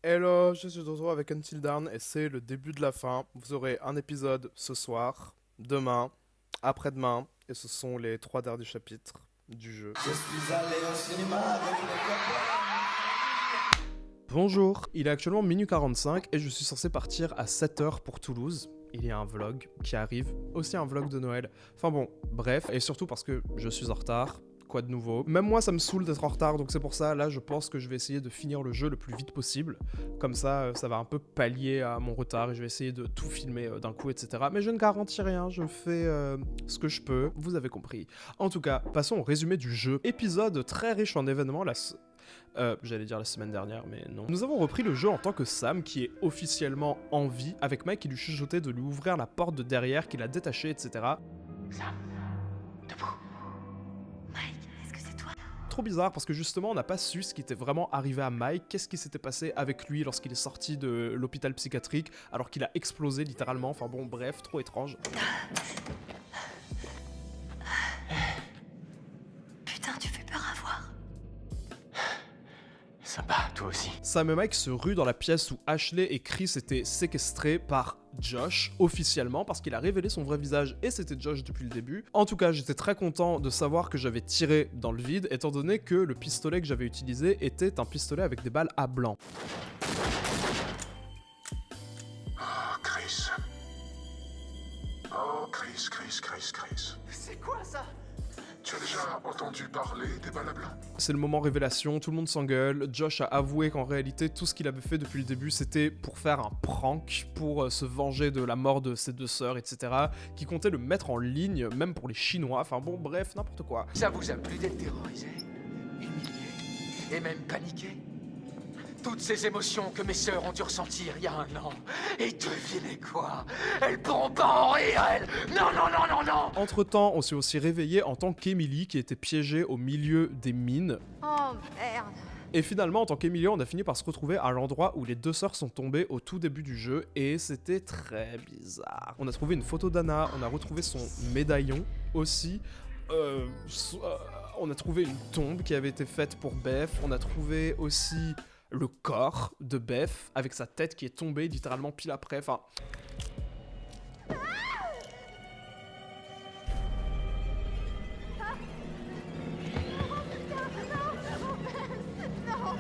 Hello, je suis de retour avec Until Dawn et c'est le début de la fin. Vous aurez un épisode ce soir, demain, après-demain, et ce sont les 3 derniers chapitres du jeu. Je suis allé au cinéma avec mes copains. Bonjour, il est actuellement minuit 45 et je suis censé partir à 7h pour Toulouse. Il y a un vlog qui arrive, aussi un vlog de Noël. Enfin bon, bref, et surtout parce que je suis en retard. Quoi de nouveau? Même moi ça me saoule d'être en retard, donc c'est pour ça, là je pense que je vais essayer de finir le jeu le plus vite possible. Comme ça, ça va un peu pallier à mon retard et je vais essayer de tout filmer d'un coup, etc. Mais je ne garantis rien, je fais ce que je peux, vous avez compris. En tout cas, passons au résumé du jeu. Épisode très riche en événements, j'allais dire la semaine dernière, mais non. Nous avons repris le jeu en tant que Sam, qui est officiellement en vie, avec Mike qui lui chuchotait de lui ouvrir la porte de derrière, qu'il a détachée, etc. Sam, debout. Mike, est-ce que c'est toi? Trop bizarre parce que justement on n'a pas su ce qui était vraiment arrivé à Mike, qu'est-ce qui s'était passé avec lui lorsqu'il est sorti de l'hôpital psychiatrique alors qu'il a explosé littéralement, enfin bon bref, trop étrange. Putain, tu fais peur à voir. Sympa, toi aussi. Sam et Mike se ruent dans la pièce où Ashley et Chris étaient séquestrés par Josh, officiellement, parce qu'il a révélé son vrai visage et c'était Josh depuis le début. En tout cas, j'étais très content de savoir que j'avais tiré dans le vide, étant donné que le pistolet que j'avais utilisé était un pistolet avec des balles à blanc. Oh, Chris. Oh, Chris. C'est quoi ça? Tu as déjà entendu parler des balles à blanc? C'est le moment révélation, tout le monde s'engueule. Josh a avoué qu'en réalité, tout ce qu'il avait fait depuis le début, c'était pour faire un prank, pour se venger de la mort de ses deux sœurs, etc. Qui comptait le mettre en ligne, même pour les Chinois. Enfin bon, bref, n'importe quoi. Ça vous a plu d'être terrorisé, humilié et même paniqué? Toutes ces émotions que mes sœurs ont dû ressentir il y a un an. Et devinez quoi? Elles pourront pas en rire, elles! Non! Entre-temps, on s'est aussi réveillé en tant qu'Emily, qui était piégée au milieu des mines. Oh merde. Et finalement, en tant qu'Emily, on a fini par se retrouver à l'endroit où les deux sœurs sont tombées au tout début du jeu, et c'était très bizarre. On a trouvé une photo d'Anna, on a retrouvé son médaillon aussi. On a trouvé une tombe qui avait été faite pour Beth, on a trouvé aussi le corps de Beth avec sa tête qui est tombée littéralement pile après, enfin...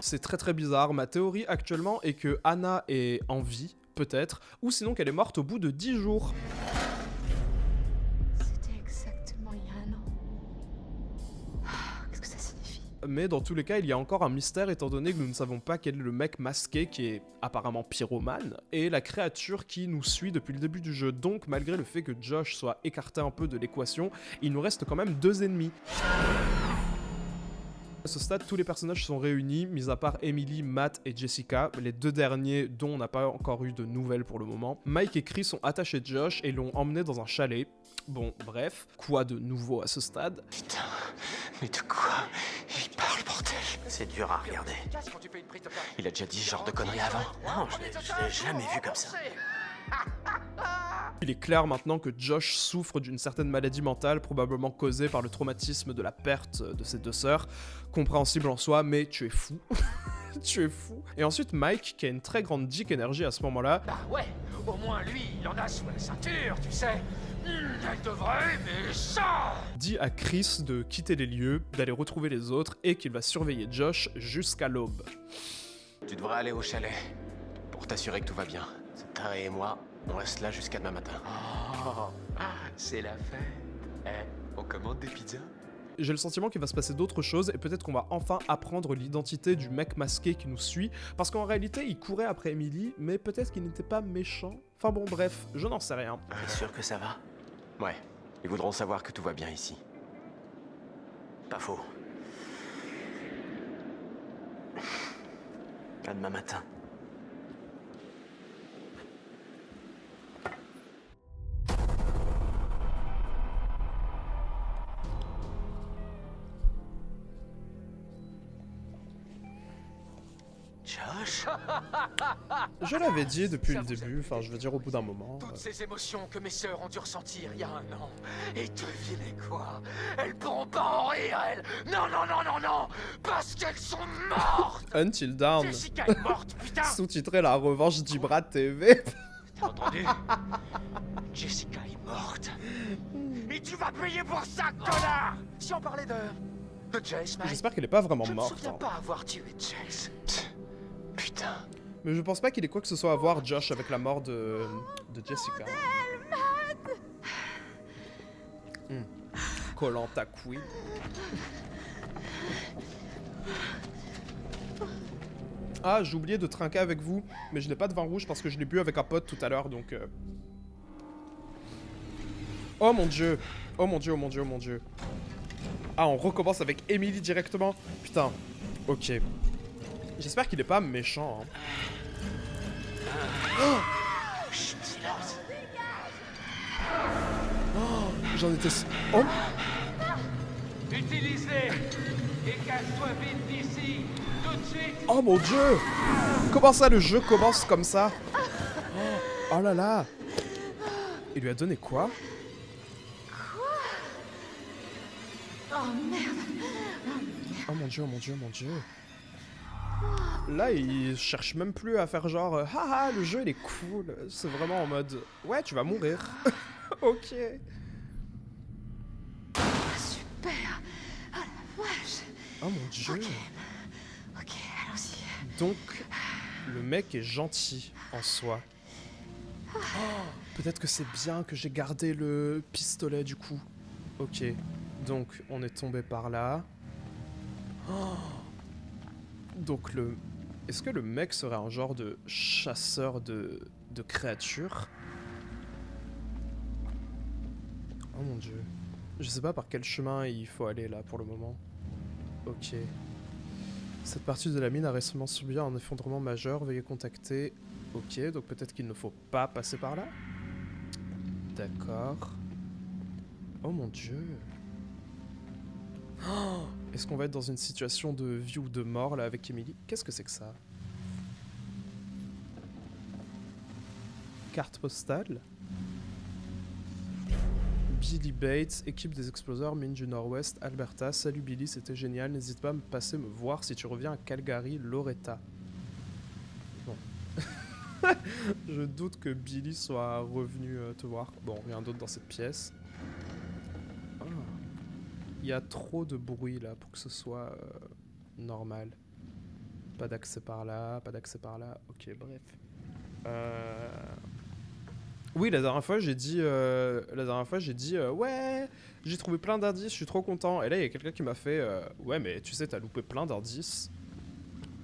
C'est très très bizarre. Ma théorie actuellement est que Anna est en vie, peut-être, ou sinon qu'elle est morte au bout de 10 jours. C'était exactement il y a un an. Qu'est-ce que ça signifie? Mais dans tous les cas, il y a encore un mystère étant donné que nous ne savons pas quel est le mec masqué qui est apparemment pyromane et la créature qui nous suit depuis le début du jeu. Donc, malgré le fait que Josh soit écarté un peu de l'équation, il nous reste quand même 2 ennemis. À ce stade, tous les personnages sont réunis, mis à part Emily, Matt et Jessica, les 2 derniers dont on n'a pas encore eu de nouvelles pour le moment. Mike et Chris ont attaché Josh et l'ont emmené dans un chalet. Bon, bref, quoi de nouveau à ce stade? Putain, mais de quoi il parle, bordel? C'est dur à regarder. Quand tu fais une prise de parole. Il a déjà dit ce genre de conneries avant. Non, je l'ai jamais vu comme ça. Il est clair maintenant que Josh souffre d'une certaine maladie mentale, probablement causée par le traumatisme de la perte de ses 2 sœurs. Compréhensible en soi, mais tu es fou. Tu es fou. Et ensuite Mike, qui a une très grande dick énergie à ce moment-là, Bah ouais, au moins lui, il en a sous la ceinture, tu sais. Elle devrait aimer ça! dit à Chris de quitter les lieux, d'aller retrouver les autres et qu'il va surveiller Josh jusqu'à l'aube. Tu devrais aller au chalet pour t'assurer que tout va bien. Tara et moi, on reste là jusqu'à demain matin. Oh, c'est la fête. On commande des pizzas? J'ai le sentiment qu'il va se passer d'autres choses et peut-être qu'on va enfin apprendre l'identité du mec masqué qui nous suit, parce qu'en réalité il courait après Emily, mais peut-être qu'il n'était pas méchant. Enfin bon bref, je n'en sais rien. T'es sûr que ça va? Ouais, ils voudront savoir que tout va bien ici. Pas faux. À demain matin. Josh? Je l'avais dit depuis Ça le vous a début, enfin je veux dire au bout d'un moment. Toutes ces émotions que mes sœurs ont dû ressentir il y a un an. Et devinez quoi? Elles pourront pas en rire, elles. Non, non, non, non, non. Parce qu'elles sont mortes. Until Dawn. Jessica est morte, putain. Sous-titré La Revanche d'Ibra TV. T'as entendu? Jessica est morte. Et tu vas payer pour ça, connard. Si on parlait de Jace, Mike, J'espère qu'elle est pas vraiment je ne me morte. souviens hein. pas avoir tué Jace. Putain. Mais je pense pas qu'il ait quoi que ce soit à voir, Josh, avec la mort de Jessica. Collant ta queen. Ah, j'ai oublié de trinquer avec vous, mais je n'ai pas de vin rouge parce que je l'ai bu avec un pote tout à l'heure, donc... Oh mon dieu. Oh mon dieu, oh mon dieu, oh mon dieu. Ah, on recommence avec Emily directement. Putain. Ok. J'espère qu'il est pas méchant. Hein. Oh, j'en étais... Oh. Utilise-les et cache-toi vite d'ici, tout de suite. Oh mon dieu. Comment ça, le jeu commence comme ça? Oh là là. Il lui a donné quoi? Oh merde. Oh mon dieu, oh mon dieu, oh mon dieu. Là, il cherche même plus à faire genre haha, le jeu il est cool. C'est vraiment en mode ouais, tu vas mourir. Ok. Super. Oh la vache. Oh mon dieu. Ok, allons-y. Donc, le mec est gentil en soi. Oh, peut-être que c'est bien que j'ai gardé le pistolet du coup. Ok. Donc, on est tombé par là. Oh. Donc, le... Est-ce que le mec serait un genre de chasseur de créatures? Oh mon dieu. Je sais pas par quel chemin il faut aller là pour le moment. Ok. Cette partie de la mine a récemment subi un effondrement majeur. Veuillez contacter... Ok, donc peut-être qu'il ne faut pas passer par là? D'accord. Oh mon dieu. Oh, est-ce qu'on va être dans une situation de vie ou de mort là avec Emily? Qu'est-ce que c'est que ça? Carte postale? Billy Bates, équipe des exploseurs, mine du Nord-Ouest, Alberta. Salut Billy, c'était génial. N'hésite pas à me passer me voir si tu reviens à Calgary, Loretta. Bon. Je doute que Billy soit revenu te voir. Bon, rien d'autre dans cette pièce. Ah. Il y a trop de bruit là pour que ce soit normal. Pas d'accès par là, pas d'accès par là. Ok, bref. Oui, la dernière fois j'ai dit, ouais, j'ai trouvé plein d'indices, je suis trop content. Et là il y a quelqu'un qui m'a fait, ouais mais tu sais t'as loupé plein d'indices.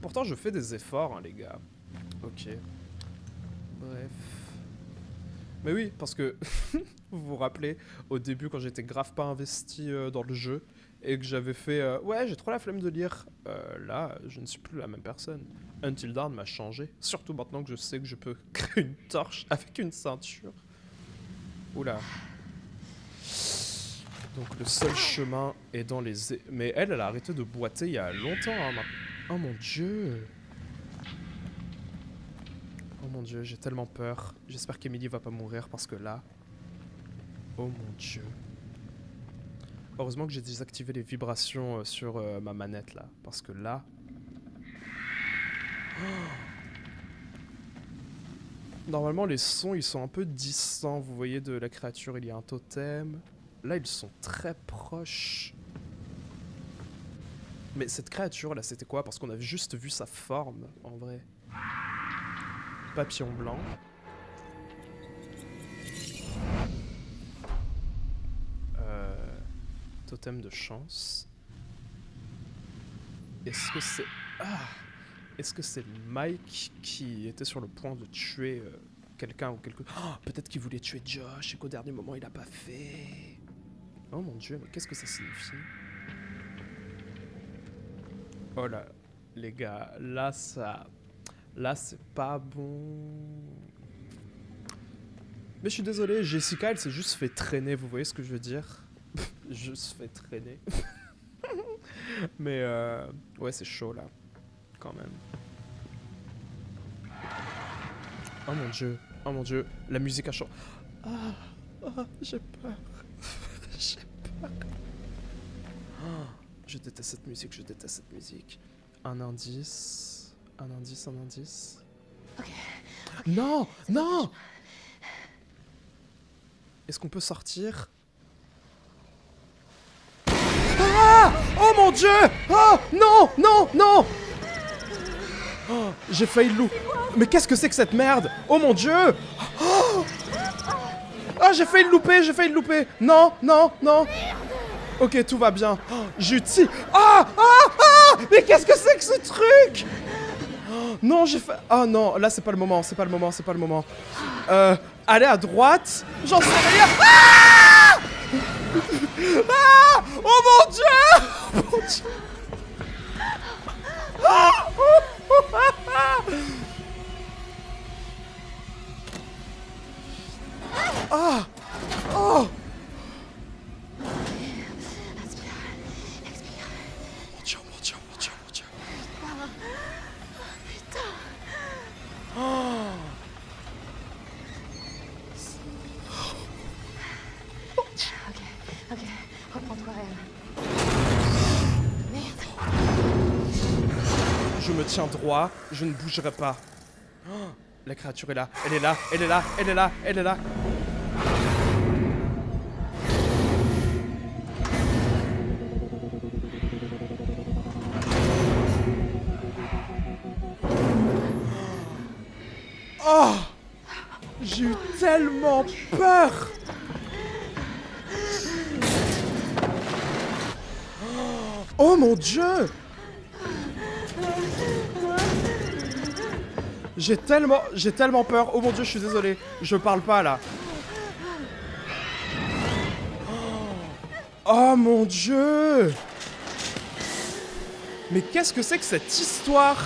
Pourtant je fais des efforts hein, les gars. Ok. Bref. Mais oui, parce que vous vous rappelez au début quand j'étais grave pas investi dans le jeu et que j'avais fait, ouais j'ai trop la flemme de lire. Là je ne suis plus la même personne. Until Dawn m'a changé, surtout maintenant que je sais que je peux créer une torche avec une ceinture. Oula. Donc le seul chemin est dans les... Mais elle a arrêté de boiter il y a longtemps hein, maintenant. Oh mon dieu. Oh mon dieu, j'ai tellement peur. J'espère qu'Emily va pas mourir parce que là... Oh mon dieu. Heureusement que j'ai désactivé les vibrations sur ma manette là, parce que là... Normalement les sons ils sont un peu distants, vous voyez de la créature, il y a un totem. Là ils sont très proches. Mais cette créature là c'était quoi? Parce qu'on avait juste vu sa forme en vrai. Papillon blanc. Totem de chance. Est-ce que c'est... Ah! Est-ce que c'est Mike qui était sur le point de tuer quelqu'un ou quelque... Oh, peut-être qu'il voulait tuer Josh et qu'au dernier moment il a pas fait. Oh mon dieu, mais qu'est-ce que ça signifie? Oh là, les gars, là ça... Là c'est pas bon. Mais je suis désolé, Jessica elle s'est juste fait traîner, vous voyez ce que je veux dire? Juste fait traîner. Mais ouais c'est chaud là. Quand même. oh mon dieu, la musique a changé. J'ai peur. J'ai peur. Je déteste cette musique, je déteste cette musique. Un indice. Un indice, un indice. Ok. Non, non. Est-ce qu'on peut sortir? Ah! Oh mon dieu! Oh non, non, non! Oh, j'ai failli louper. Mais qu'est-ce que c'est que cette merde? Oh mon dieu! Oh, ah, j'ai failli le louper, j'ai failli le louper. Non, non, non. Ok, tout va bien. Oh, j'ai eu mais qu'est-ce que c'est que ce truc? Oh, non, j'ai fait... Oh non, là c'est pas le moment, c'est pas le moment, c'est pas le moment. Aller à droite? J'en sais rien. Ah! Ah! Oh mon dieu! Oh mon dieu! Ah! Ah! Oh! Inspire, expire. Mon dieu, mon dieu, mon dieu, mon dieu. Putain. Oh! Ok, reprends-toi, elle. Merde. Je me tiens droit, je ne bougerai pas. Oh, la créature est là, elle est là, elle est là, elle est là, elle est là. Oh! J'ai eu tellement peur! Oh mon dieu! J'ai tellement peur. Oh mon dieu, je suis désolé. Je parle pas là. Oh mon dieu! Mais qu'est-ce que c'est que cette histoire?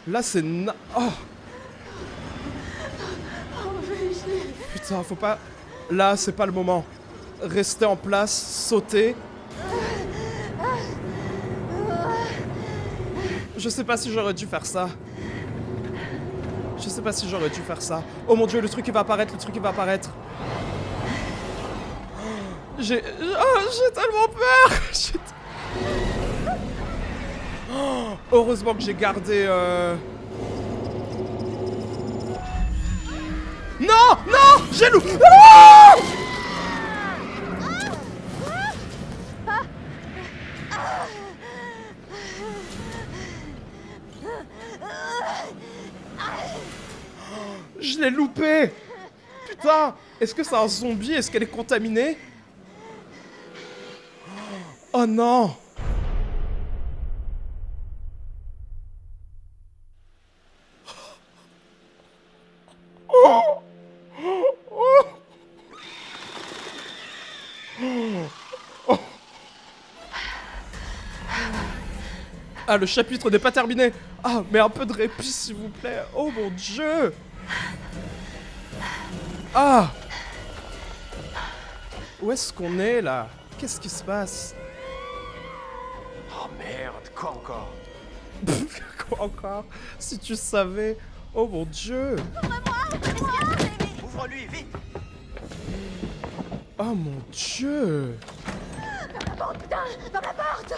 Là, c'est oh! Putain, faut pas... Là, c'est pas le moment. Rester en place, sauter. Je sais pas si j'aurais dû faire ça. Je sais pas si j'aurais dû faire ça. Oh mon dieu, le truc il va apparaître, le truc il va apparaître. J'ai tellement peur. Oh, heureusement que j'ai gardé... Non! Non! J'ai loup... Ah! Je l'ai loupé! Putain! Est-ce que c'est un zombie? Est-ce qu'elle est contaminée? Oh non! Ah, le chapitre n'est pas terminé! Ah, mais un peu de répit, s'il vous plaît! Oh mon dieu! Ah! Où est-ce qu'on est, là? Qu'est-ce qui se passe? Oh merde, quoi encore? Quoi encore? Si tu savais... Oh mon dieu! Ouvre-lui, vite! Oh mon dieu! Oh putain, dans la porte.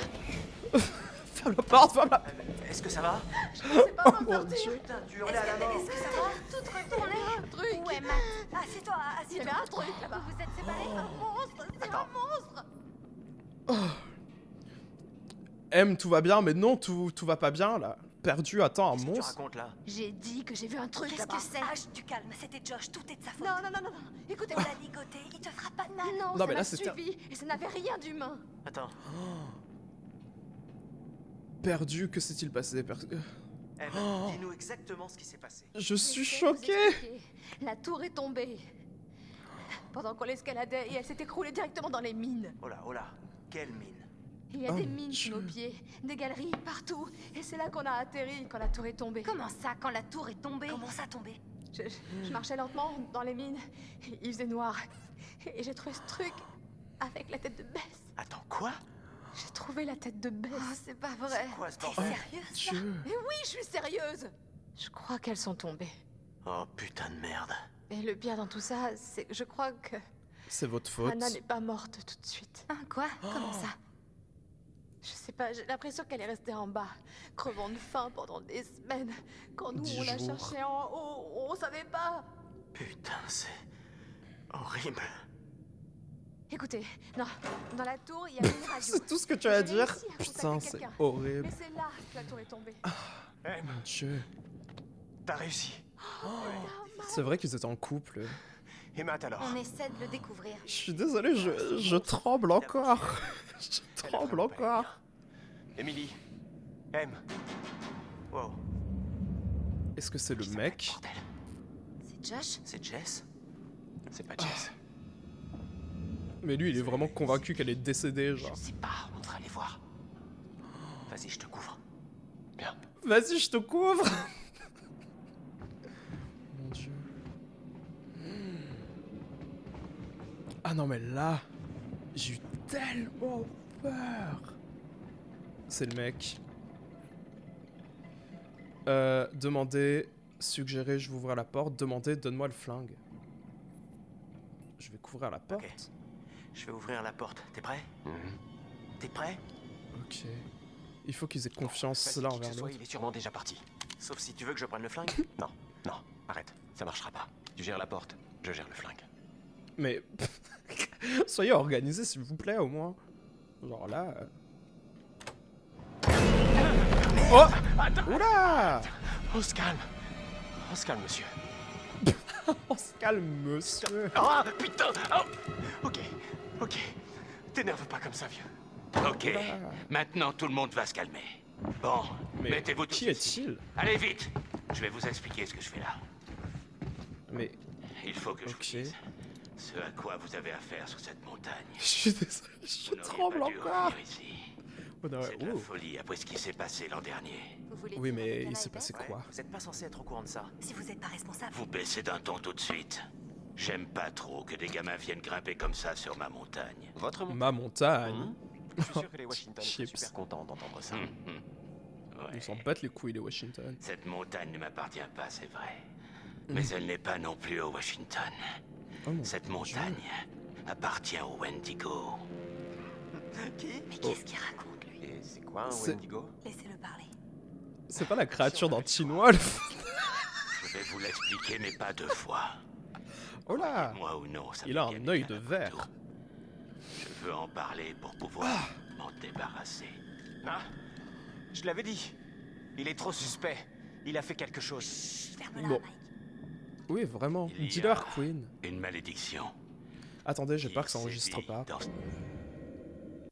Ferme la porte, ferme la... Est-ce que ça va? C'est pas Oh m'en mon sortir. dieu! Putain, tu hurlais à la mort! Est-ce que ça va? Tout retourné. Un truc. Ouais, Matt. Assieds-toi, Il y avait un truc là-bas. Vous vous êtes séparés? Un monstre. C'est un monstre. M, tout va bien, mais non, tout va pas bien, là. Perdu, attends, un Qu'est-ce que tu monstre? racontes là? J'ai dit que j'ai vu un truc Qu'est-ce là-bas. que c'est? H, du calme, c'était Josh, tout est de sa faute. Non, non, non, non, non. Écoutez, On l'a ligoté, il te fera pas de mal. Non, Non, ça mais là, m'a c'était- suivi et ça n'avait rien d'humain. Attends, Perdu, que s'est-il passé? dis-nous exactement ce qui s'est passé. Je suis Je vais vous choqué! expliquer. La tour est tombée. Pendant qu'on l'escaladait et elle s'est écroulée directement dans les mines. Oh là, quelle mine! Il y a Oh des mon mines sous Dieu. nos pieds, des galeries partout. Et c'est là qu'on a atterri quand la tour est tombée. Comment ça, quand la tour est tombée? Comment ça tombé? Je marchais lentement dans les mines. Il faisait noir. Et j'ai trouvé ce truc avec la tête de Bess. Attends, quoi? J'ai trouvé la tête de Bess. Oh, c'est pas vrai. Quoi ce T'es bordel? sérieuse? Dieu! Et oui, je suis sérieuse. Je crois qu'elles sont tombées. Oh putain de merde. Et le pire dans tout ça, c'est que je crois que C'est votre faute. Anna n'est pas morte tout de suite. Hein, quoi? Comment ça? Je sais pas, j'ai l'impression qu'elle est restée en bas, crevant de faim pendant des semaines. Quand nous, 10 on l'a jours. cherchée en haut, on savait pas. Putain, c'est horrible. Écoutez, non, dans la tour, il y a une radio. C'est tout ce que tu as à J'ai dire. réussi à Putain, contacter c'est quelqu'un. horrible. Mais c'est là que la tour est tombée. Em, Mon Dieu. t'as réussi. C'est vrai qu'ils étaient en couple. Et Matt alors? On essaie de le découvrir. Je suis désolé, je tremble encore. Je tremble encore. Emily. Em. Wow. Est-ce que c'est le mec? Bordel. C'est Josh? C'est Jess? C'est pas Jess. Mais lui, il est vraiment convaincu qu'elle est décédée, Je genre. sais pas, on devrait aller voir. Vas-y, je te couvre. Bien. Vas-y, je te couvre. Mon Dieu. Ah non, mais là, j'ai eu tellement peur. C'est le mec. Demandez, suggérez, je vous ouvre la porte. Demandez, donne-moi le flingue. Je vais couvrir la porte. Ok. Je vais ouvrir la porte. T'es prêt? T'es prêt? Ok. Il faut qu'ils aient confiance Vas-y, l'un qui que envers ce soit, l'autre. il est sûrement déjà parti. Sauf si tu veux que je prenne le flingue. Non, non, arrête. Ça marchera pas. Tu gères la porte, je gère le flingue. Mais soyez organisés s'il vous plaît au moins. Genre là. Oh! Oula! On se calme. On se calme, monsieur. On se calme, monsieur. Ah, putain! Oh. Ok, ok. T'énerve pas comme ça, vieux. Ok, maintenant tout le monde va se calmer. Bon, Mais mettez-vous tous qui ici. est-il? Allez vite. Je vais vous expliquer ce que je fais là. Mais Il faut que je vous Ok. dise ce à quoi vous avez affaire sur cette montagne. je suis désolé, je Vous n'auriez tremble pas dû encore. revenir ici. Oh, non, C'est de la oh. folie après ce qui s'est passé l'an dernier. Vous voulez Oui, dire mais avec il Anna s'est et passé Beth? quoi? Vous êtes pas censé être au courant de ça. Si vous êtes pas responsable. Vous baissez d'un ton tout de suite. J'aime pas trop que des gamins viennent grimper comme ça sur ma montagne. Votre montagne. Ma montagne. Je suis sûr que les Washington sont Chips. super contents d'entendre ça. Ouais. Ils s'en battent les couilles, les Washington. Cette montagne ne m'appartient pas, c'est vrai. Mais elle n'est pas non plus au Washington. Oh mon Cette Dieu. montagne appartient au Wendigo. Qui? Mais qu'est-ce qu'il raconte, lui? Et c'est quoi un C'est- Wendigo? Laissez-le parler. C'est pas la créature d'un chinois, le... Je vais vous l'expliquer, mais pas deux fois. Oh là! Moi ou non, ça Il peut a un bien œil être de un verre. couteau. Je veux en parler pour pouvoir m'en débarrasser. Ah, je l'avais dit. Il est trop suspect. Il a fait quelque chose. Ferme-la, Bon. Mike. Oui, vraiment. Il y a- Dis-leur, Queen. Une malédiction. Attendez, j'ai qui peur que ça enregistre sévit pas. dans-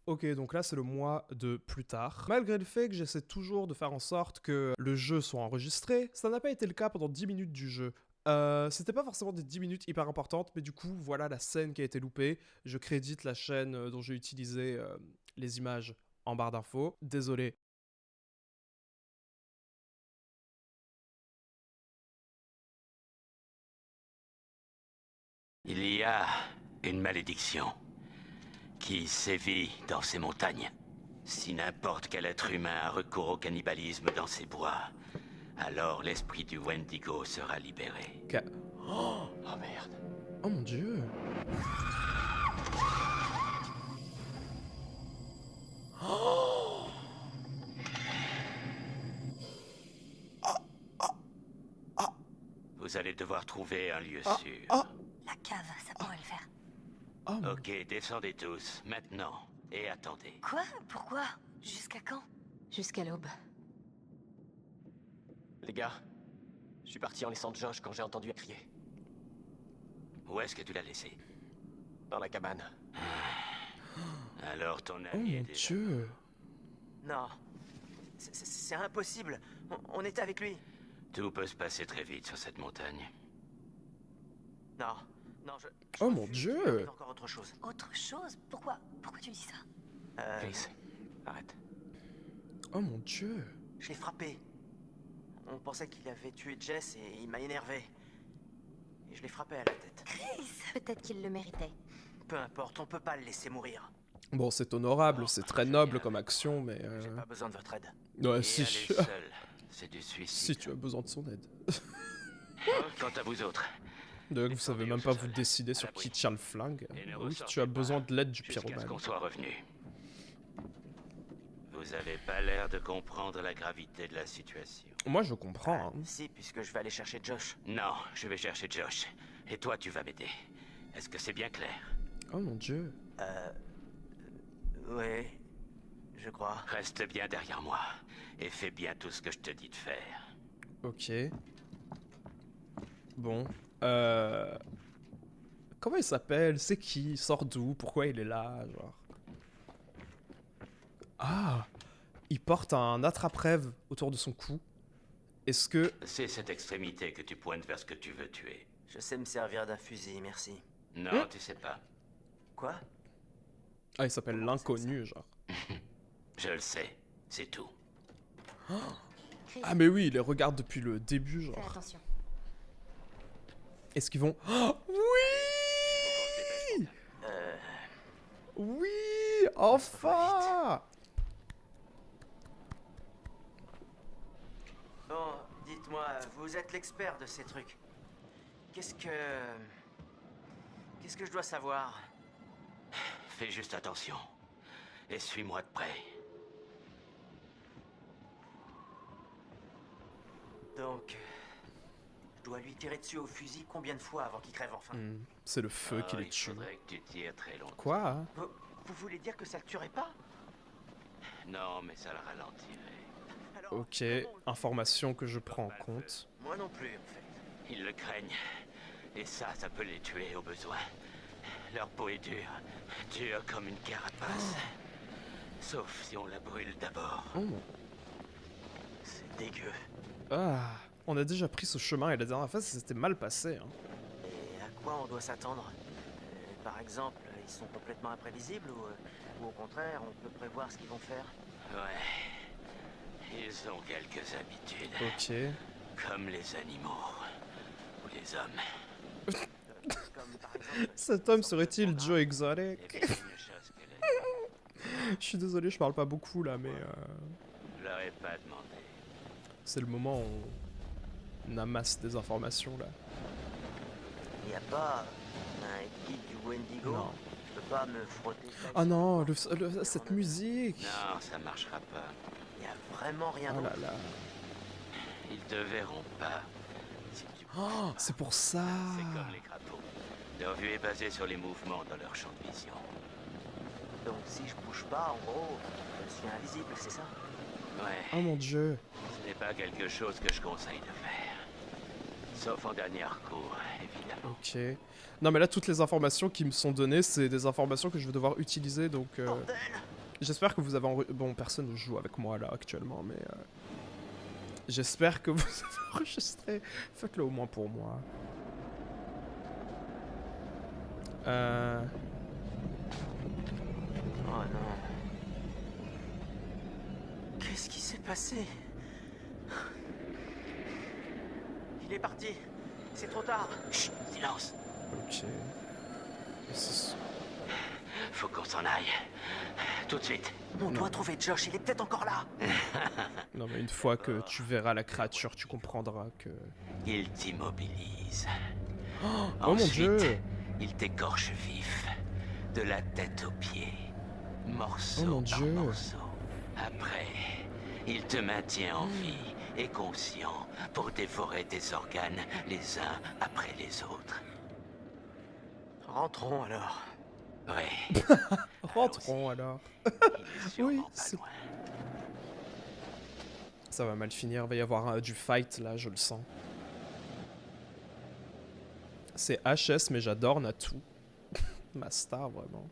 Ok, donc là c'est le mois de plus tard. Malgré le fait que j'essaie toujours de faire en sorte que le jeu soit enregistré, ça n'a pas été le cas pendant 10 minutes du jeu. C'était pas forcément des 10 minutes hyper importantes, mais du coup, voilà la scène qui a été loupée. Je crédite la chaîne dont j'ai utilisé les images en barre d'infos. Désolé. Il y a une malédiction qui sévit dans ces montagnes. Si n'importe quel être humain a recours au cannibalisme dans ces bois, alors l'esprit du Wendigo sera libéré. Oh merde. Oh mon dieu. Vous allez devoir trouver un lieu sûr. La cave, ça pourrait le faire. Oh mon... Ok, descendez tous, maintenant, et attendez. Quoi? Pourquoi? Jusqu'à quand? Jusqu'à l'aube. Les gars, je suis parti en laissant Josh quand j'ai entendu crier. Où est-ce que tu l'as laissé? Dans la cabane. Alors ton Oh ami est mon déjà... dieu. Non. C'est impossible. On était avec lui. Tout peut se passer très vite sur cette montagne. Non. Non, je Oh mon refuse. Dieu. Il arrive encore autre chose. Autre chose? Pourquoi tu dis ça? Chris, arrête. Oh mon dieu. Je l'ai frappé. On pensait qu'il avait tué Jess et il m'a énervé. Et je l'ai frappé à la tête. Chris! Peut-être qu'il le méritait. Peu importe, on peut pas le laisser mourir. Bon, c'est honorable, c'est très noble comme action, mais... J'ai pas besoin de votre aide. Ouais, Et si. allez seul. C'est du suicide. Si tu as besoin de son aide. Quant à vous autres, Donc vous savez même pas vous décider sur qui tient le flingue. Oui, tu as besoin de l'aide du jusqu'à ce pyromane. qu'on soit revenu. Vous avez pas l'air de comprendre la gravité de la situation. Moi je comprends. Hein. Si, puisque je vais aller chercher Josh. Non, je vais chercher Josh. Et toi, tu vas m'aider. Est-ce que c'est bien clair? Oh mon dieu. Ouais, je crois. Reste bien derrière moi. Et fais bien tout ce que je te dis de faire. Ok. Bon. Comment il s'appelle? C'est qui? Il sort d'où? Pourquoi il est là? Genre. Ah! Il porte un attrape-rêve autour de son cou. Est-ce que... C'est cette extrémité que tu pointes vers ce que tu veux tuer. Je sais me servir d'un fusil, merci. Non, tu sais pas. Quoi? Ah, il s'appelle l'inconnu, genre. Je le sais, c'est tout. Chris, Ah mais oui, il les regarde depuis le début, fais genre. attention. Est-ce qu'ils vont... Oh, oui! Oui! Enfin! Bon, dites-moi, vous êtes l'expert de ces trucs. Qu'est-ce que je dois savoir? Fais juste attention. Et suis-moi de près. Donc, je dois lui tirer dessus au fusil combien de fois avant qu'il crève enfin? C'est le feu qui les Il tue. faudrait que tu tires très longtemps. Quoi? Hein? Vous voulez dire que ça le tuerait pas? Non, mais ça le ralentirait. Alors, Ok, information que je prends en compte. moi non plus, en fait. Ils le craignent. Et ça peut les tuer au besoin. Leur peau est dure. Dure comme une carapace. Sauf si on la brûle d'abord. Oh. C'est dégueu. Ah, on a déjà pris ce chemin et la dernière fois, ça s'était mal passé. Hein. Et à quoi on doit s'attendre? Par exemple, ils sont complètement imprévisibles ou au contraire, on peut prévoir ce qu'ils vont faire? Ouais. Ils ont quelques habitudes. Ok. Comme les animaux. Ou les hommes. Comme par exemple... Cet homme serait-il Joe Exotic? Et puis, une chose que les... Je suis désolé, je parle pas beaucoup là, mais Je leur ai pas demandé. c'est le moment où on amasse des informations là. Y a pas un guide du Wendigo? Non. Je peux pas me frotter... Oh non, cette musique! Non, ça marchera pas. Y a vraiment rien Oh d'autre? là là. Ils te verront pas. Si tu... Oh, c'est pour ça! C'est comme les crapauds. Leur vue est basée sur les mouvements dans leur champ de vision. Donc si je bouge pas, en gros, je suis invisible, c'est ça? Ouais, Oh mon dieu! ce n'est pas quelque chose que je conseille de faire. Sauf en dernier recours, évidemment. Ok. Non mais là, toutes les informations qui me sont données, c'est des informations que je vais devoir utiliser, donc... Bordel! J'espère que vous avez Bon, personne ne joue avec moi là actuellement, mais... J'espère que vous avez enregistré. Faites-le au moins pour moi. Oh non. Qu'est-ce qui s'est passé? Il est parti. C'est trop tard. Chut, silence. Ok. Faut qu'on s'en aille. Tout de suite. On doit trouver Josh, il est peut-être encore là. Non mais une fois que tu verras la créature, tu comprendras que... Il t'immobilise. Oh mon Ensuite, dieu! il t'écorche vif. De la tête aux pieds. Morceau Oh mon par Dieu. morceau. Après, il te maintient en vie et conscient pour dévorer tes organes les uns après les autres. Rentrons alors. Ouais. Rentrons alors. Il est sûrement Oui, pas c'est- loin. Ça va mal finir, va y avoir du fight là, je le sens. C'est HS, mais j'adore Natu. Ma star, vraiment.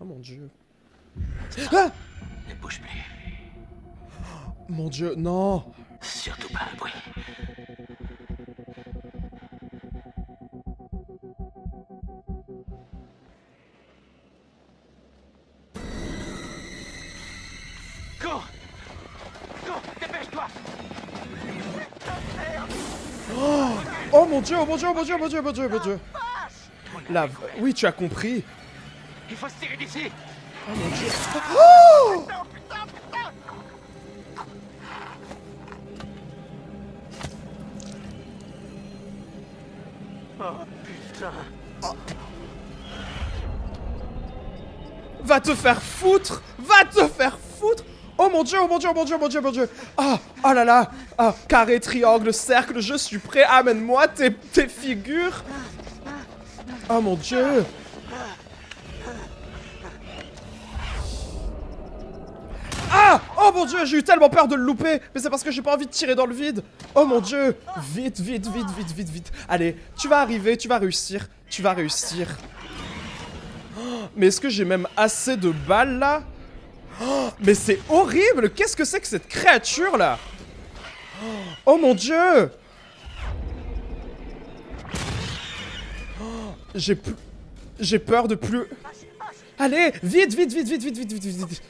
Oh mon dieu. Ah! Ne bouge plus. Mon dieu, non! Surtout pas un bruit. Cours! Cours! Dépêche-toi! Oh mon dieu, oh mon dieu, oh mon dieu, oh mon dieu, oh mon dieu, oh mon dieu! La... Oui, tu as compris! Il faut se tirer d'ici! Oh mon dieu! Oh! Oh putain. Va te faire foutre! Va te faire foutre! Oh mon dieu, oh mon dieu, oh mon dieu, oh mon dieu, oh mon dieu! Ah, oh là là! Ah, carré, triangle, cercle, je suis prêt, amène-moi tes figures! Oh mon dieu! Ah! Oh mon dieu, j'ai eu tellement peur de le louper! Mais c'est parce que j'ai pas envie de tirer dans le vide! Oh mon dieu! Vite, vite, vite, vite, vite, vite! Allez, tu vas arriver, tu vas réussir! Tu vas réussir! Oh, mais est-ce que j'ai même assez de balles là? Oh, mais c'est horrible! Qu'est-ce que c'est que cette créature là? Oh mon dieu! Oh, j'ai peur de plus... Allez, vite, vite, vite, vite, vite, vite, vite, vite, vite.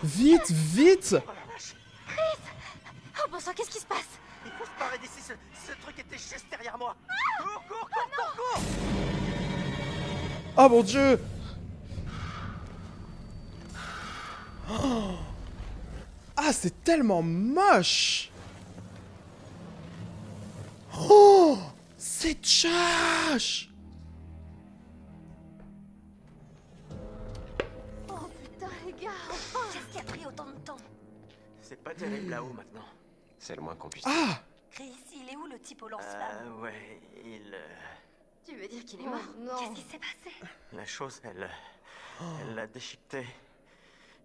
Vite, vite. Oh bon sang, qu'est-ce qui se passe? Il faut se barrer d'ici, ce truc était juste derrière moi. Cours, cours, cours, cours, cours. Oh mon dieu. Oh. Ah, c'est tellement moche. Oh, c'est Josh. Oh putain, les gars, enfin! Qu'est-ce qui a pris autant de temps? C'est pas terrible là-haut maintenant. C'est le moins qu'on puisse dire. Ah. Chris, il est où le type au lance-flamme? Ouais, il... Tu veux dire qu'il est mort? non. Qu'est-ce qui s'est passé? La chose, elle l'a déchiqueté.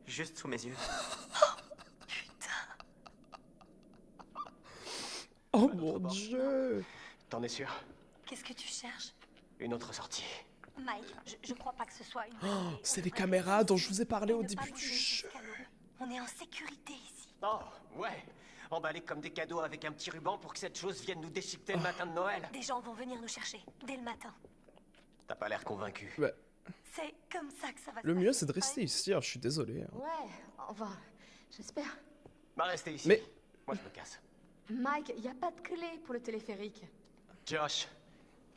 Juste sous mes yeux. Oh mon dieu. T'en es sûr? Qu'est-ce que tu cherches? Une autre sortie. Mike, je crois pas que ce soit une... Oh, c'est les caméras dont je vous ai parlé au début du jeu. On est en sécurité ici. Oh, ouais. Emballé comme des cadeaux avec un petit ruban pour que cette chose vienne nous déchiqueter le matin de Noël. Des gens vont venir nous chercher, dès le matin. T'as pas l'air convaincu. Ouais. C'est comme ça que ça va se Le mieux passer. c'est de rester ici, hein, je suis désolé. Hein. Ouais, enfin, j'espère. Bah restez ici. Mais- Moi je me casse. Mike, y a pas de clé pour le téléphérique. Josh,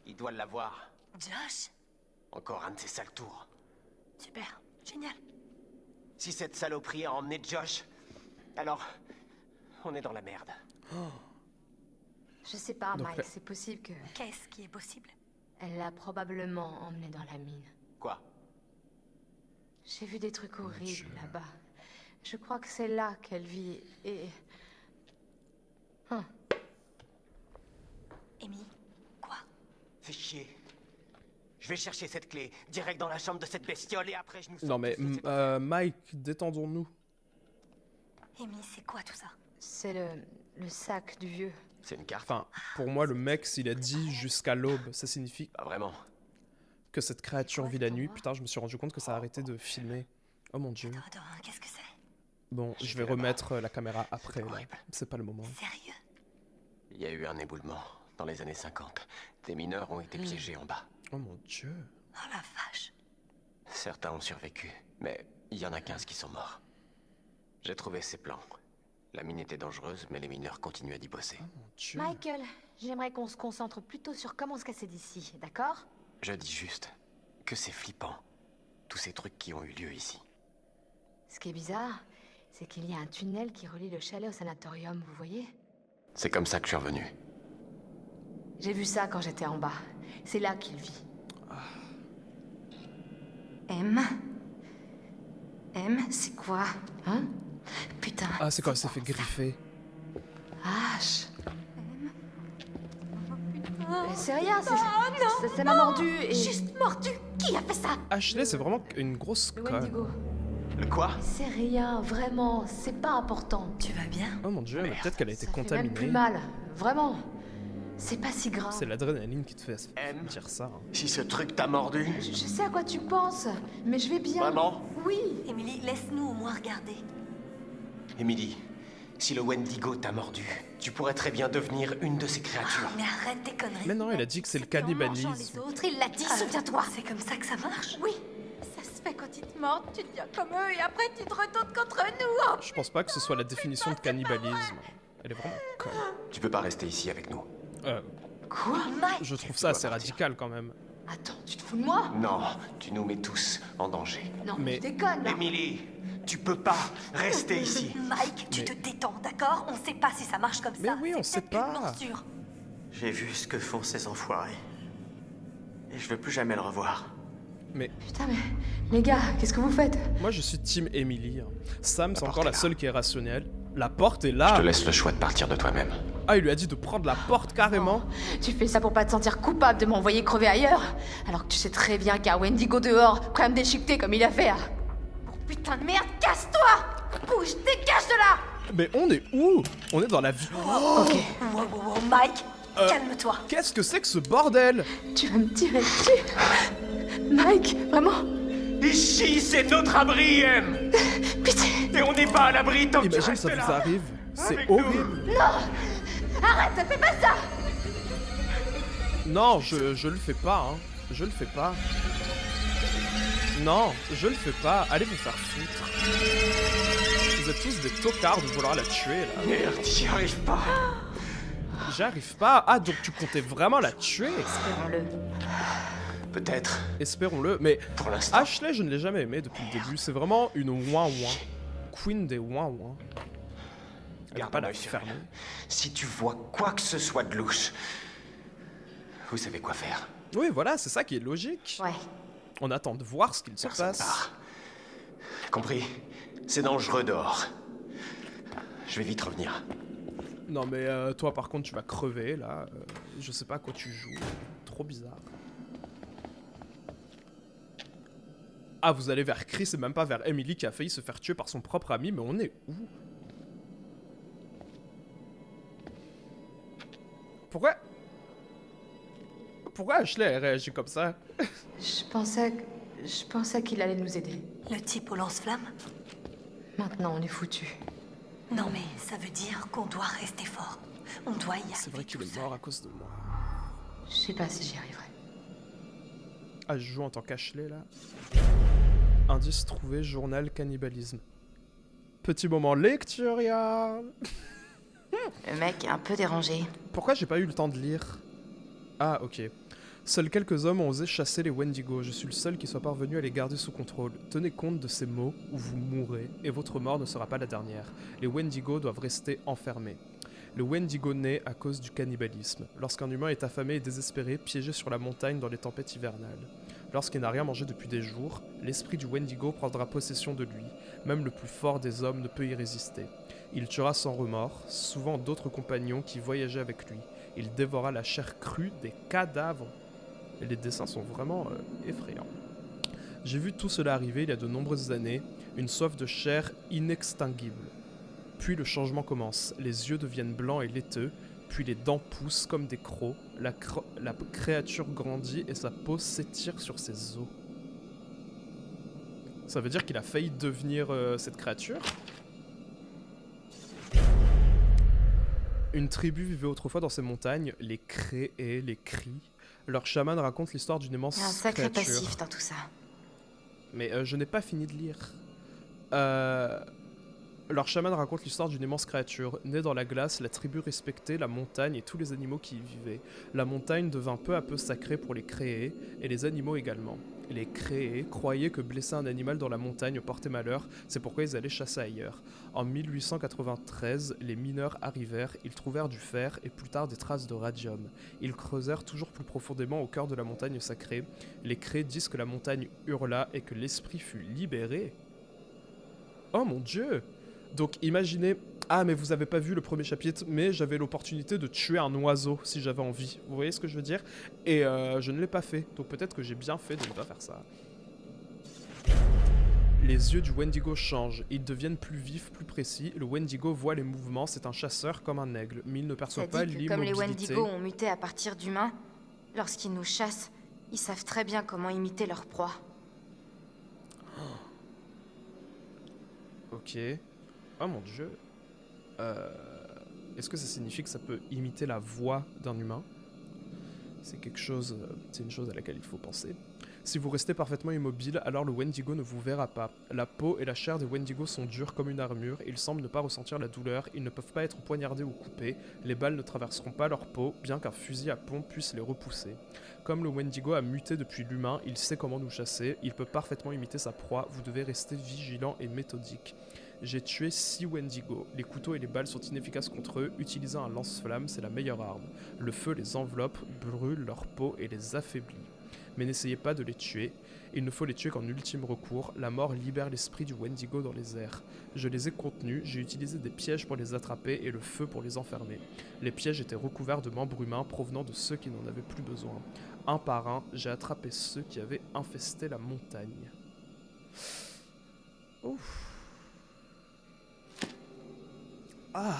il doit l'avoir. Josh? Encore un de ses sales tours. Super, génial. Si cette saloperie a emmené Josh, alors on est dans la merde. Je sais pas, Donc, Mike, c'est possible que... Qu'est-ce qui est possible? Elle l'a probablement emmené dans la mine. Quoi? J'ai vu des trucs horribles là-bas. Je crois que c'est là qu'elle vit et... Amy, quoi? Fais chier. Je vais chercher cette clé, direct dans la chambre de cette bestiole et après je nous sors Non mais tous de cette- Mike, détendons-nous. Amy, c'est quoi tout ça? C'est le sac du vieux. C'est une carte. Enfin, pour moi, le mec, s'il a dit jusqu'à l'aube, ça signifie Pas vraiment. que cette créature vit la pour nuit. moi. Putain, je me suis rendu compte que ça a arrêté de filmer. Oh mon dieu. Attends, qu'est-ce que c'est? Bon, je vais là-bas. remettre la caméra après, là. horrible. C'est pas le moment. Sérieux? Il y a eu un éboulement dans les années 50. Des mineurs ont été piégés en bas. Oh mon dieu. Oh la vache. Certains ont survécu, mais il y en a 15 qui sont morts. J'ai trouvé ces plans. La mine était dangereuse, mais les mineurs continuaient d'y bosser. Oh mon dieu. Michael, j'aimerais qu'on se concentre plutôt sur comment se casser d'ici, d'accord? Je dis juste que c'est flippant. Tous ces trucs qui ont eu lieu ici. Ce qui est bizarre, c'est qu'il y a un tunnel qui relie le chalet au sanatorium, vous voyez? C'est comme ça que je suis revenu. J'ai vu ça quand j'étais en bas. C'est là qu'il vit. M? M, c'est quoi? Hein? Putain. Ah, c'est quand elle s'est fait griffer. H. C'est rien, ça m'a mordu et... Juste mordu! Qui a fait ça? Ashley, c'est vraiment une grosse Le conne. Wendigo. Le quoi? C'est rien, vraiment, c'est pas important. Tu vas bien? Oh mon dieu, mais peut-être qu'elle a été Ça fait même plus contaminée. mal, vraiment. C'est pas si grave. C'est l'adrénaline qui te fait M. dire ça. Hein. Si ce truc t'a mordu? Je sais à quoi tu penses, mais je vais bien. Vraiment? Oui. Emily, laisse-nous au moins regarder. Emily, si le Wendigo t'a mordu, tu pourrais très bien devenir une de ces créatures. Mais arrête tes conneries. Mais non, il a dit que c'est le C'était en mangeant cannibalisme. les autres, il l'a dit, souviens-toi. C'est comme ça que ça marche? Oui. Ça se fait quand ils te mordent, tu deviens comme eux et après tu te retournes contre nous. Oh, Je pense pas que ce soit la définition de cannibalisme. Elle est vraiment conne. Tu peux pas rester ici avec nous. quoi? Mike! Je trouve ça assez radical quand même. Attends, tu te fous de moi? Non, tu nous mets tous en danger. Non, Mais- tu déconnes là. Emily, tu peux pas rester ici. Mike, tu Mais- te détends, d'accord? On sait pas si ça marche comme Mais ça. oui, on C'est sait peut-être qu'une pas. morsure. J'ai vu ce que font ces enfoirés. Et je veux plus jamais le revoir. Mais Putain, mais les gars, qu'est-ce que vous faites? moi je suis team Emily. Sam, c'est La encore porte la est là. seule qui est rationnelle. La porte est là. Je te laisse le choix de partir de toi-même. Ah, il lui a dit de prendre la porte carrément. Tu fais ça pour pas te sentir coupable de m'envoyer crever ailleurs? Alors que tu sais très bien qu'il y a Wendigo dehors, prêt à me déchiqueter comme il a fait. Oh, putain de merde, casse-toi! Bouge, dégage de là! Mais on est où? On est dans la vie. Ok. Wow, Mike, calme-toi. Qu'est-ce que c'est que ce bordel? Tu vas me tirer dessus? Mike, vraiment? Ici, c'est notre abri, M. Pitié! Et on n'est pas à l'abri tant que tu Imagine restes ça vous là. arrive. C'est Avec nous. horrible. Arrête, fais pas ça! Non, je le fais pas, hein. Je le fais pas. Non, je le fais pas. Allez vous faire foutre. Vous êtes tous des tocards de vouloir la tuer là. Merde, j'y arrive pas. J'y arrive pas. Ah, donc tu comptais vraiment la tuer? Espérons-le. Peut-être. Espérons-le. Mais Pour l'instant. Ashley, je ne l'ai jamais aimée depuis le début. C'est vraiment une ouin-ouin. Queen des ouin-ouin. Elle Garde pas un la œil sur fermer. elle. Si tu vois quoi que ce soit de louche, vous savez quoi faire. Oui, voilà, c'est ça qui est logique. Ouais. On attend de voir ce qu'il se Personne passe. part. Compris? C'est dangereux dehors. Je vais vite revenir. Non mais toi par contre tu vas crever là. Je sais pas à quoi tu joues. Trop bizarre. Ah, vous allez vers Chris et même pas vers Emily qui a failli se faire tuer par son propre ami, mais on est où? Pourquoi Ashley elle réagit comme ça? Je pensais qu'il allait nous aider. Le type au lance-flamme? Maintenant, on est foutus. Non, mais ça veut dire qu'on doit rester fort. On doit y arriver. C'est vrai qu'il tout est seul. mort à cause de moi. Je sais pas si j'y arriverai. Ah, je joue en tant qu'Ashley là. Indice trouvé, journal cannibalisme. Petit moment lecture, ya. Le mec est un peu dérangé. Pourquoi j'ai pas eu le temps de lire? Ah, ok. Seuls quelques hommes ont osé chasser les Wendigo. Je suis le seul qui soit parvenu à les garder sous contrôle. Tenez compte de ces mots ou vous mourrez, et votre mort ne sera pas la dernière. Les Wendigo doivent rester enfermés. Le Wendigo naît à cause du cannibalisme. Lorsqu'un humain est affamé et désespéré, piégé sur la montagne dans les tempêtes hivernales. Lorsqu'il n'a rien mangé depuis des jours, l'esprit du Wendigo prendra possession de lui. Même le plus fort des hommes ne peut y résister. Il tuera sans remords, souvent d'autres compagnons qui voyageaient avec lui. Il dévora la chair crue des cadavres. Et les dessins sont vraiment effrayants. J'ai vu tout cela arriver il y a de nombreuses années, une soif de chair inextinguible. Puis le changement commence, les yeux deviennent blancs et laiteux, puis les dents poussent comme des crocs, la créature grandit et sa peau s'étire sur ses os. Ça veut dire qu'il a failli devenir cette créature? Une tribu vivait autrefois dans ces montagnes, les Créés, les Cris. Leur chaman raconte l'histoire d'une immense Il y a un sacré créature. passif dans tout ça. Mais je n'ai pas fini de lire. Leur chaman raconte l'histoire d'une immense créature. Née dans la glace, la tribu respectait la montagne et tous les animaux qui y vivaient. La montagne devint peu à peu sacrée pour les Créés, et les animaux également. Les Créés croyaient que blesser un animal dans la montagne portait malheur, c'est pourquoi ils allaient chasser ailleurs. En 1893, les mineurs arrivèrent, ils trouvèrent du fer et plus tard des traces de radium. Ils creusèrent toujours plus profondément au cœur de la montagne sacrée. Les Créés disent que la montagne hurla et que l'esprit fut libéré. Oh mon dieu! Donc imaginez... Ah mais vous avez pas vu le premier chapitre, mais j'avais l'opportunité de tuer un oiseau si j'avais envie. Vous voyez ce que je veux dire? Et je ne l'ai pas fait, donc peut-être que j'ai bien fait de ne pas faire ça. Les yeux du Wendigo changent, ils deviennent plus vifs, plus précis. Le Wendigo voit les mouvements, c'est un chasseur comme un aigle, mais il ne perçoit Ça pas dit que comme les l'immobilité. Wendigo ont muté à partir d'humains, lorsqu'ils nous chassent, ils savent très bien comment imiter leur proie. Ok. Oh mon dieu. Est-ce que ça signifie que ça peut imiter la voix d'un humain? C'est quelque chose... c'est une chose à laquelle il faut penser. Si vous restez parfaitement immobile, alors le Wendigo ne vous verra pas. La peau et la chair des Wendigo sont dures comme une armure, ils semblent ne pas ressentir la douleur, ils ne peuvent pas être poignardés ou coupés, les balles ne traverseront pas leur peau, bien qu'un fusil à pompe puisse les repousser. Comme le Wendigo a muté depuis l'humain, il sait comment nous chasser, il peut parfaitement imiter sa proie, vous devez rester vigilant et méthodique. J'ai tué 6 Wendigo. Les couteaux et les balles sont inefficaces contre eux. Utiliser un lance-flamme, c'est la meilleure arme. Le feu les enveloppe, brûle leur peau et les affaiblit. Mais n'essayez pas de les tuer. Il ne faut les tuer qu'en ultime recours. La mort libère l'esprit du Wendigo dans les airs. Je les ai contenus, j'ai utilisé des pièges pour les attraper et le feu pour les enfermer. Les pièges étaient recouverts de membres humains provenant de ceux qui n'en avaient plus besoin. Un par un, j'ai attrapé ceux qui avaient infesté la montagne. Ouf. Ah.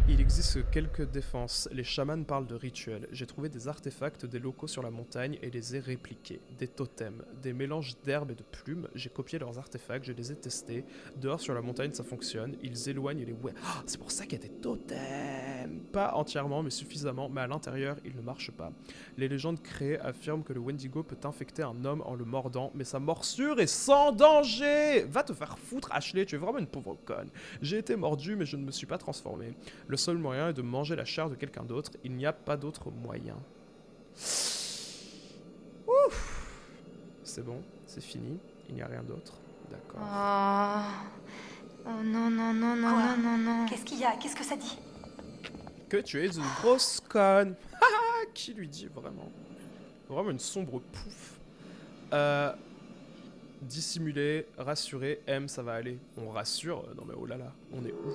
Il existe quelques défenses. Les chamans parlent de rituels. J'ai trouvé des artefacts des locaux sur la montagne et les ai répliqués. Des totems, des mélanges d'herbes et de plumes. J'ai copié leurs artefacts, je les ai testés. Dehors sur la montagne ça fonctionne. Ils éloignent les... c'est pour ça qu'il y a des totems. Pas entièrement mais suffisamment, mais à l'intérieur ils ne marchent pas. Les légendes créées affirment que le Wendigo peut infecter un homme en le mordant, mais sa morsure est sans danger. Va te faire foutre Ashley, tu es vraiment une pauvre conne. J'ai été mordu mais je ne me suis pas transformé. Le seul moyen est de manger la chair de quelqu'un d'autre. Il n'y a pas d'autre moyen. Ouf. C'est bon, c'est fini. Il n'y a rien d'autre. D'accord. Oh non, non, non, non, Quoi? non, non, non. Qu'est-ce qu'il y a? Qu'est-ce que ça dit? Que tu es une grosse conne. Qui lui dit vraiment? Vraiment une sombre pouf. Dissimuler, rassurer, M, ça va aller. On rassure. Non mais oh là là, on est où?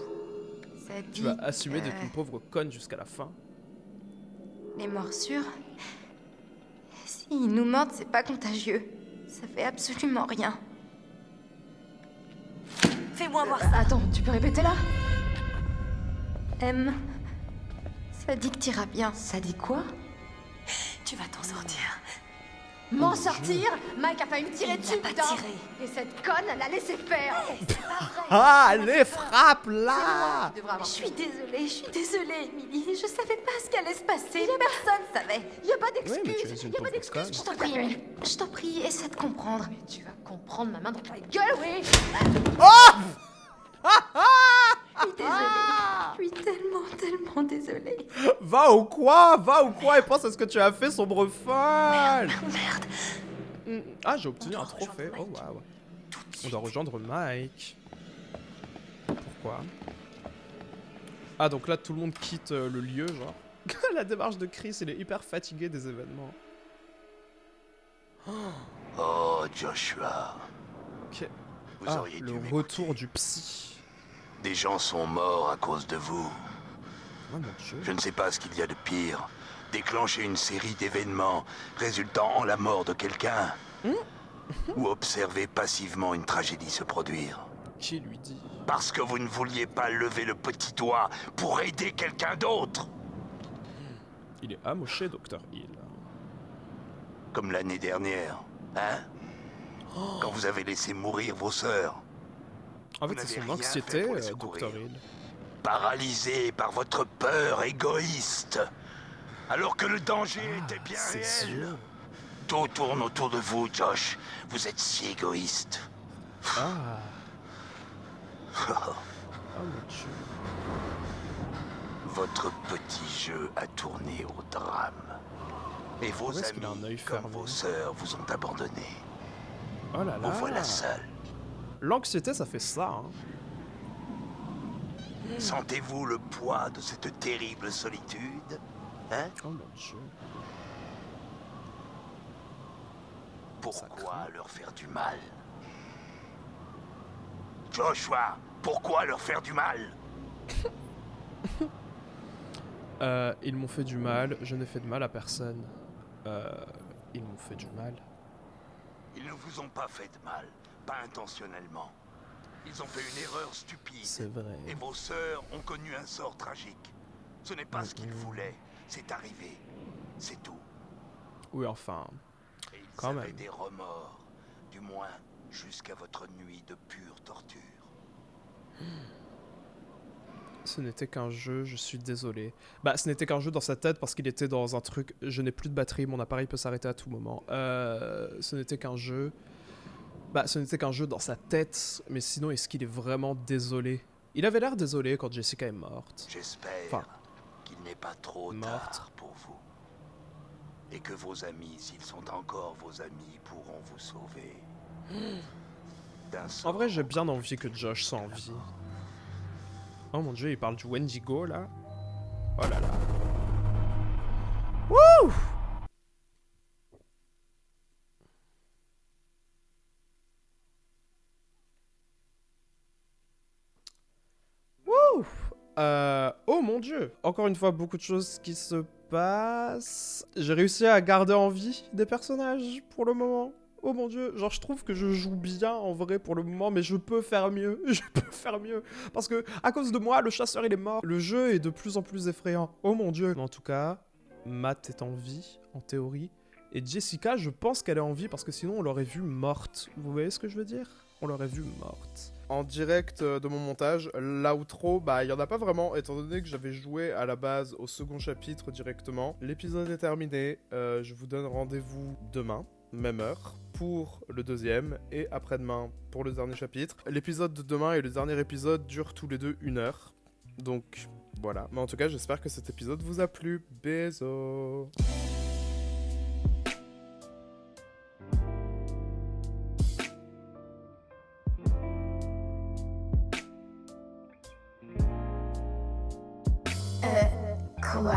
Ça dit Tu vas assumer d'être une pauvre conne jusqu'à la fin. Les morsures. S'ils nous mordent, c'est pas contagieux. Ça fait absolument rien. Fais-moi voir ça. Attends, tu peux répéter là? M. Ça dit que t'iras bien. Ça dit quoi? Tu vas t'en sortir. M'en sortir? Mike a failli me tirer Il dessus, n'a pas putain! tiré. Et cette conne, elle l'a laissé faire! Ah, les frappes là! Je suis désolée, Emily. Je savais pas ce qui allait se passer. Personne savait. Y a pas Ouais, mais tu es d'excuse! une Y a pas pauvre d'excuse! conne. Je t'en prie, Emily. Je t'en prie, essaie de comprendre. Mais tu vas comprendre ma main dans ta gueule, oui! Je suis tellement désolée. Va ou quoi? Va ou quoi? Et pense à ce que tu as fait, sombre folle! Merde. Ah, j'ai obtenu un trophée. Oh waouh. On doit rejoindre Mike. Pourquoi? Ah, donc là, tout le monde quitte le lieu, genre. La démarche de Chris, il est hyper fatigué des événements. Oh, Joshua. Ok. Vous Ah, auriez dû le m'écouter. retour du psy. Des gens sont morts à cause de vous. Oh mon dieu. Je ne sais pas ce qu'il y a de pire. Déclencher une série d'événements résultant en la mort de quelqu'un. Ou observer passivement une tragédie se produire. Qui lui dit? Parce que vous ne vouliez pas lever le petit doigt pour aider quelqu'un d'autre. Il est amoché, Dr. Hill. Comme l'année dernière, hein? Quand vous avez laissé mourir vos sœurs. En Vous fait, c'est n'avez son rien anxiété, fait pour les Dr. secourir. Hill. Paralysé par votre peur égoïste. Alors que le danger était bien ses réel. yeux. Tout tourne autour de vous, Josh. Vous êtes si égoïste. Ah. Oh mon dieu. Votre petit jeu a tourné au drame. Et vos Pourquoi est-ce qu'il a un amis, œil comme fermé vos sœurs, vous ont abandonné. Oh là là. Vous voilà seul. L'anxiété, ça fait ça, hein. Sentez-vous le poids de cette terrible solitude? Hein? Oh mon dieu. Pourquoi leur faire du mal? Joshua, pourquoi leur faire du mal? Ils m'ont fait du mal, je n'ai fait de mal à personne. Ils m'ont fait du mal. Ils ne vous ont pas fait de mal, pas intentionnellement. Ils ont fait une erreur stupide. C'est vrai. Et vos sœurs ont connu un sort tragique. Ce n'est pas ce qu'ils voulaient, c'est arrivé. C'est tout. Oui, enfin. Et ils Quand avaient même. des remords, du moins jusqu'à votre nuit de pure torture. Ce n'était qu'un jeu, je suis désolé. Bah, ce n'était qu'un jeu dans sa tête parce qu'il était dans un truc. Je n'ai plus de batterie, mon appareil peut s'arrêter à tout moment. Ce n'était qu'un jeu. Bah, ce n'était qu'un jeu dans sa tête, mais sinon, est-ce qu'il est vraiment désolé? Il avait l'air désolé quand Jessica est morte. J'espère qu'il n'est pas trop morte. tard pour vous. Et que vos amis, s'ils sont encore vos amis, pourront vous sauver. d'un En sort. vrai, j'ai bien envie que Josh soit en vie. Oh mon dieu, il parle du Wendigo là. Oh là là. Wouh! Wouh! Oh mon dieu! Encore une fois, beaucoup de choses qui se passent. J'ai réussi à garder en vie des personnages pour le moment. Oh mon dieu, genre je trouve que je joue bien en vrai pour le moment, mais je peux faire mieux. Je peux faire mieux. Parce que à cause de moi, le chasseur il est mort. Le jeu est de plus en plus effrayant. Oh mon dieu. Mais en tout cas, Matt est en vie, en théorie. Et Jessica, je pense qu'elle est en vie parce que sinon on l'aurait vue morte. Vous voyez ce que je veux dire? On l'aurait vue morte. En direct de mon montage, l'outro, bah il y en a pas vraiment, étant donné que j'avais joué à la base au second chapitre directement. L'épisode est terminé, je vous donne rendez-vous demain, même heure, pour le deuxième, et après-demain pour le dernier chapitre. L'épisode de demain et le dernier épisode durent tous les deux 1 heure, donc voilà. Mais en tout cas, j'espère que cet épisode vous a plu. Bisous. Quoi?